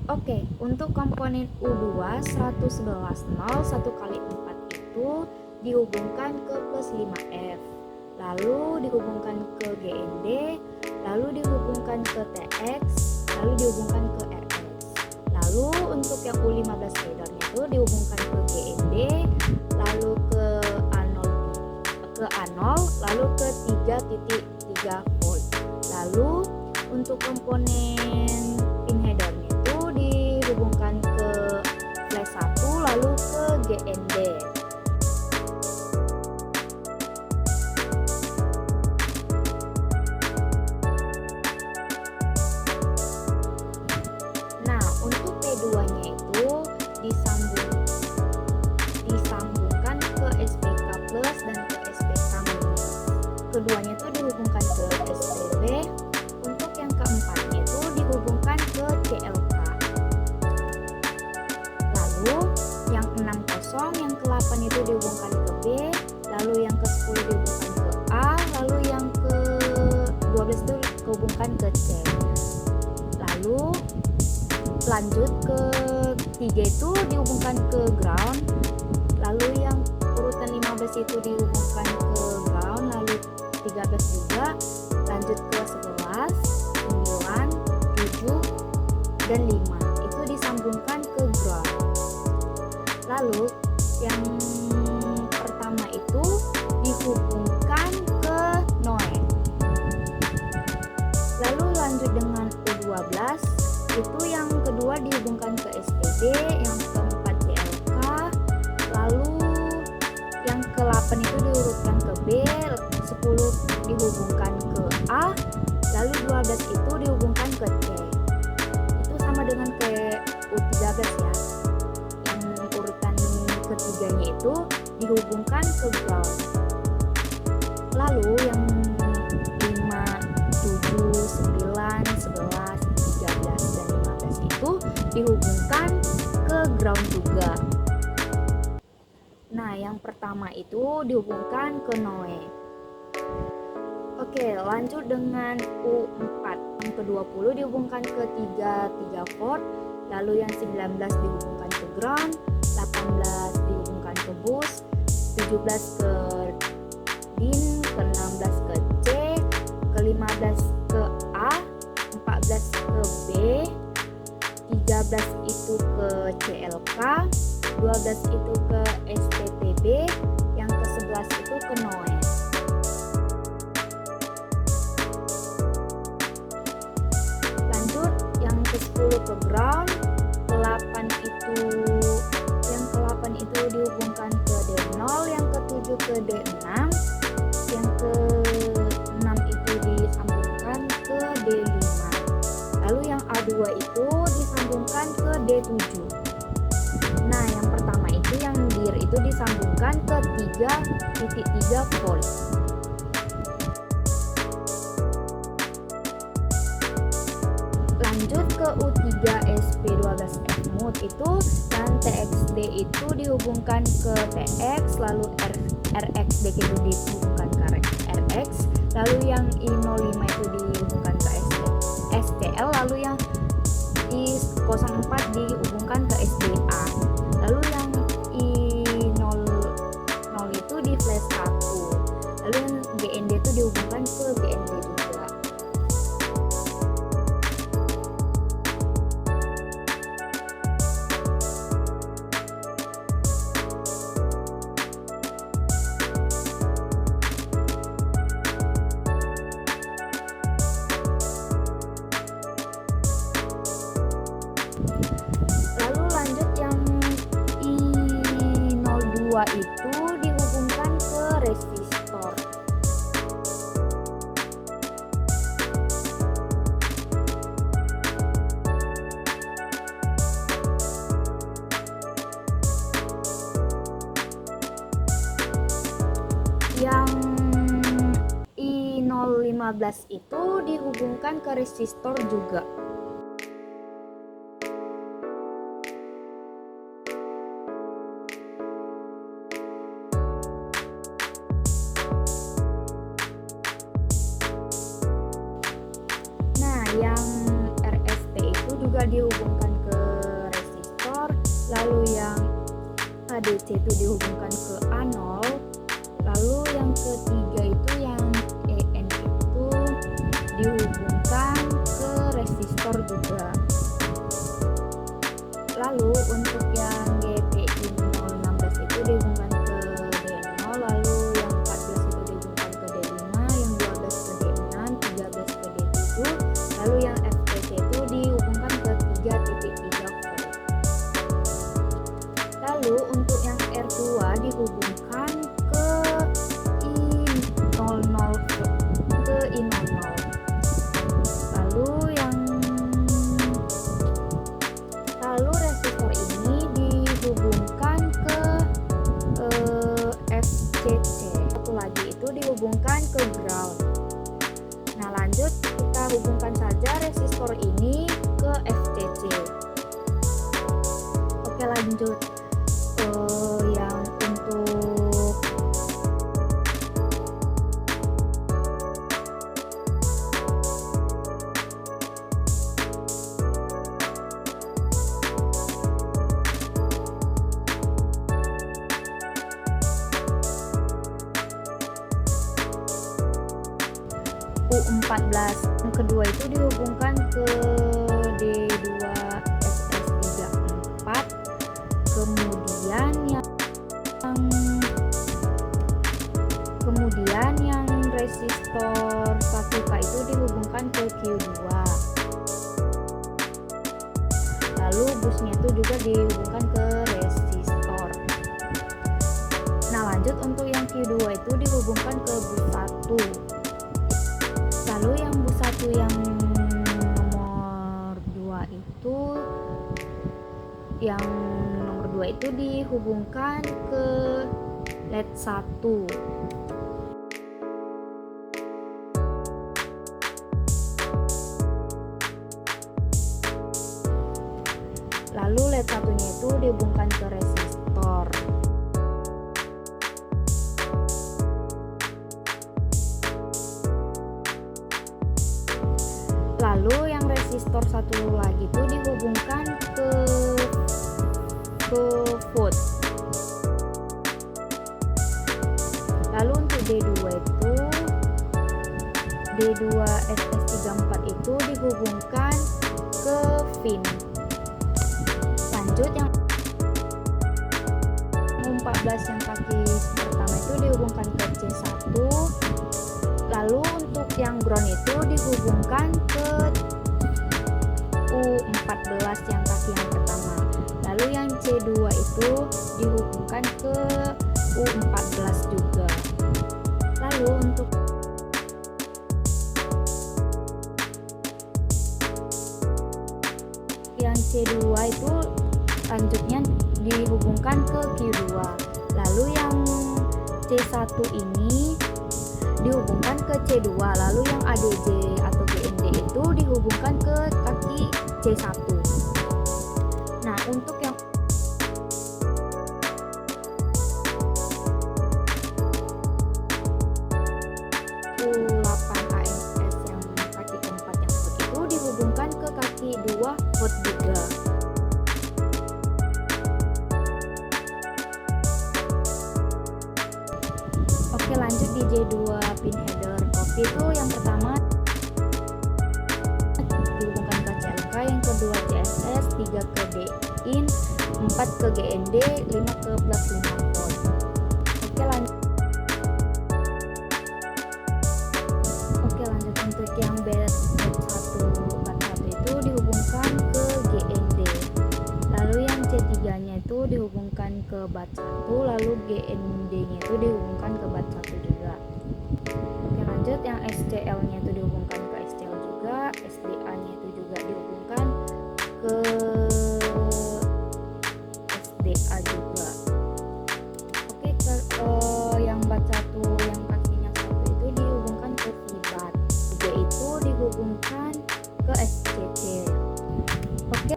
Oke, untuk komponen U2 111 0 1 kali 4 itu dihubungkan ke plus 5F, lalu dihubungkan ke GND, lalu dihubungkan ke TX, lalu dihubungkan ke RX. Lalu untuk yang U15 headernya itu dihubungkan ke GND, lalu ke A0, lalu ke 3.3 volt. Lalu untuk komponen pin headernya itu dihubungkan ke flash 1 lalu ke GND. Nah, untuk P2-nya itu disambungkan ke SPK plus dan ke SPK minus. Keduanya itu dihubungkan ke SPB. Untuk yang keempatnya itu dihubungkan ke CLK. Lalu yang 60, yang ke-8 itu dihubungkan ke B, lalu yang ke-10 dihubungkan ke A, lalu yang ke-12 itu dihubungkan ke C. Lalu lanjut ke 3 itu dihubungkan ke ground, lalu yang urutan 15 itu dihubungkan ke ground, lalu 13 juga, lanjut ke 11, 9, 7, dan 5 itu disambungkan ke ground. Lalu yang pertama itu dihubungkan ke NOE. Lalu lanjut dengan U12, itu yang kedua dihubungkan ke SPB, yang keempat CLK, lalu yang ke-8 itu diurutkan ke B, 10 dihubungkan ke A, lalu 12 itu dihubungkan ke C. Itu sama dengan ke U13 ya. Yang urutan ketiganya itu dihubungkan ke ground. Lalu yang 5, 7, 9, 11, 13, dan 15 itu dihubungkan ke ground juga. Nah, yang pertama itu dihubungkan ke NOE. Oke, lanjut dengan U4. Yang ke-20 dihubungkan ke 3 volt, lalu yang 19 dihubungkan ke ground, 18 dihubungkan ke bus, 17 ke DIN, ke-16 ke C, ke-15 ke A, 14 ke B, 13 itu ke CLK, 12 itu ke STTB, yang ke-11 itu ke NOE. Lanjut yang ke-10 ke ground, ke-8 itu dihubungkan ke D0, yang ke-7 ke D6, yang ke-6 itu disambungkan ke D5. Lalu yang A2 itu disambungkan ke D7. Nah, yang pertama itu yang dir itu disambungkan ke 3.3 volt. Lanjut ke U3 SP12F mode itu, dan TXD itu dihubungkan ke TX, lalu RXD itu dihubungkan ke RX, lalu yang I05 itu dihubungkan ke STL, lalu yang I04 dihubungkan ke SDA, lalu yang I00 itu di flash 1, lalu yang GND itu dihubungkan ke GND juga. Lalu lanjut yang I02 itu dihubungkan ke resistor. Yang I015 itu dihubungkan ke resistor juga. Yang RST itu juga dihubungkan ke lalu yang ADC itu dihubungkan ke A0, lalu yang ketiga itu yang EN itu dihubungkan ke resistor juga. Lalu untuk yang GPI 016 itu dihubungkan ke D0, lalu yang 14 itu dihubungkan ke D5, yang 12 ke D6, 13 ke D7, lalu yang FTC itu dihubungkan ke 3.3 volt. Lalu untuk yang R2 dihubungkan ke I00 ke I00. Lalu resistor ini dihubungkan ke FCC. Satu lagi itu dihubungkan ke ground. Nah, lanjut kita hubungkan saja resistor ini ke FCC. Oke, lanjut yang untuk U14 yang kedua itu dihubungkan ke D2 SS34, kemudian yang resistor 1K itu dihubungkan ke Q2, lalu busnya itu juga dihubungkan ke resistor. Nah, lanjut untuk yang Q2 itu dihubungkan ke bus 1. Lalu yang bus 1 yang nomor 2 itu dihubungkan ke LED 1. Lalu LED 1-nya itu dihubungkan ke resistor. Lalu yang resistor satu lagi itu dihubungkan ke vote. Lalu untuk D2 SS34 itu dihubungkan ke VIN. Lanjut yang 14 yang kaki pertama itu dihubungkan ke C1. Lalu untuk yang ground itu dihubungkan ke U14 yang kaki yang pertama. Lalu yang C2 itu dihubungkan ke U14 juga. Lalu untuk yang C2 itu lanjutnya dihubungkan ke Q2. Lalu yang C1 ini dihubungkan ke C2, lalu yang ADJ atau GND itu dihubungkan ke kaki C1. Nah, untuk yang U8 AMS yang kaki keempat yang vote itu dihubungkan ke kaki 2 vote juga. Oke, lanjut di J2 pin header copy itu yang pertama dihubungkan ke CLK, yang kedua CSS, 3 ke DIN, 4 ke GND, 5 ke plus 5 volt. Oke, lanjut untuk yang B141 itu dihubungkan ke GND. Lalu yang C3-nya itu dihubungkan ke bat 1, lalu GND-nya itu dihubungkan ke bat 1 juga. Oke, lanjut yang SCL-nya itu dihubungkan ke SCL juga, SDA-nya itu juga dihubungkan ke SDA juga. Oke, yang bat 1 yang kakinya 1 itu dihubungkan ke VBAT, itu dihubungkan ke SCC. Oke.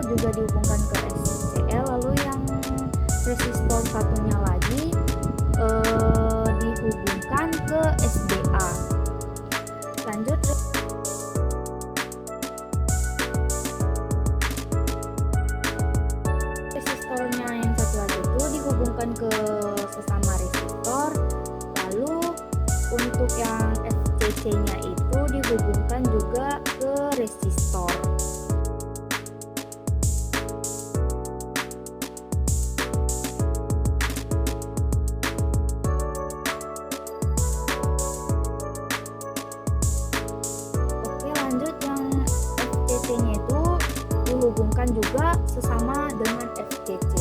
juga dihubungkan ke SCL, lalu yang resistor satunya lagi dihubungkan ke SDA. Lanjut, resistornya yang satu lagi itu dihubungkan ke sesama resistor, lalu untuk yang FCC nya itu dihubungkan juga ke resistor. Oke, lanjut, yang FCC nya itu dihubungkan juga sesama dengan FCC.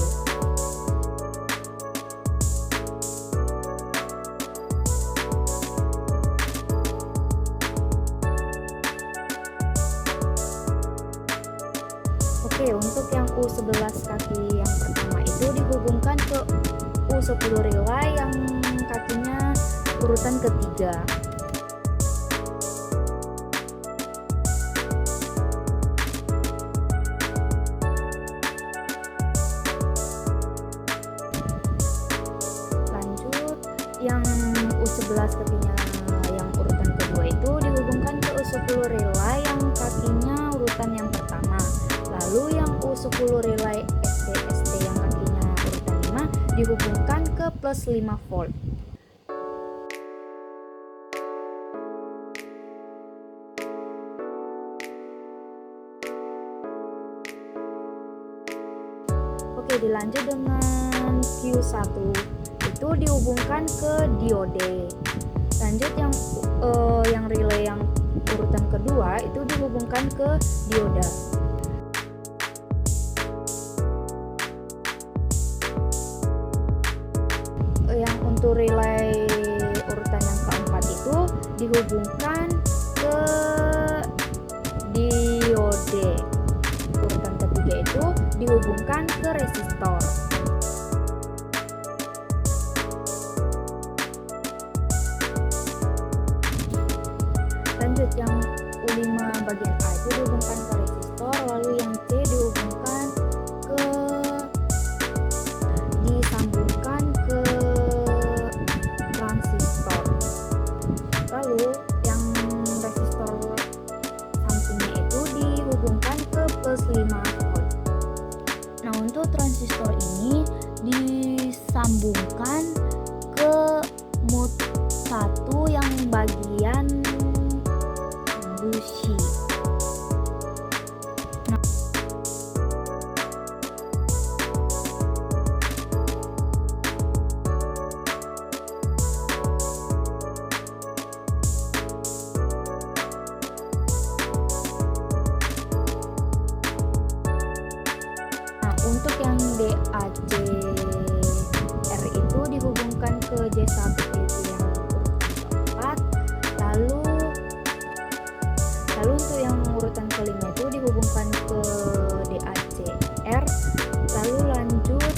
Oke, untuk yang U11 kaki yang pertama itu dihubungkan ke U10 relay yang kakinya urutan ketiga. Lanjut, yang U11 kakinya yang urutan kedua itu dihubungkan ke U10 relay yang kakinya urutan yang pertama. Lalu yang U10 relay SD yang kakinya urutan 5 dihubungkan ke plus 5 volt. Oke, dilanjut dengan Q1 itu dihubungkan ke diode. Lanjut, yang relay yang urutan kedua itu dihubungkan ke dioda. Yang untuk relay urutan yang keempat itu dihubungkan ke diode. Urutan ketiga itu dihubungkan ke resistor. Lanjut, yang U5 bagian A itu dihubungkan ke resistor, lalu yang C disambungkan ke transistor. Lalu yang resistor sampingnya itu dihubungkan ke plus 5 volt. Nah, untuk transistor ini disambungkan ke mode 1 yang bagian busi. Untuk yang DACR itu dihubungkan ke J1 yaitu yang urutan keempat. Lalu untuk yang urutan kelima itu dihubungkan ke DACR. Lalu lanjut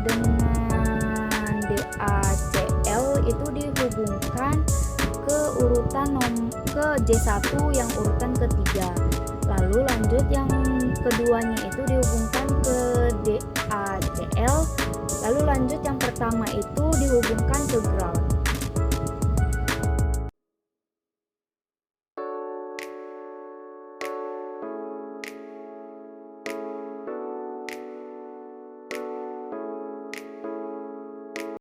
dengan DACL itu dihubungkan ke ke J1 yang urutan ketiga. Lalu lanjut yang keduanya itu dihubungkan ke DACL. Lalu lanjut yang pertama itu dihubungkan ke ground.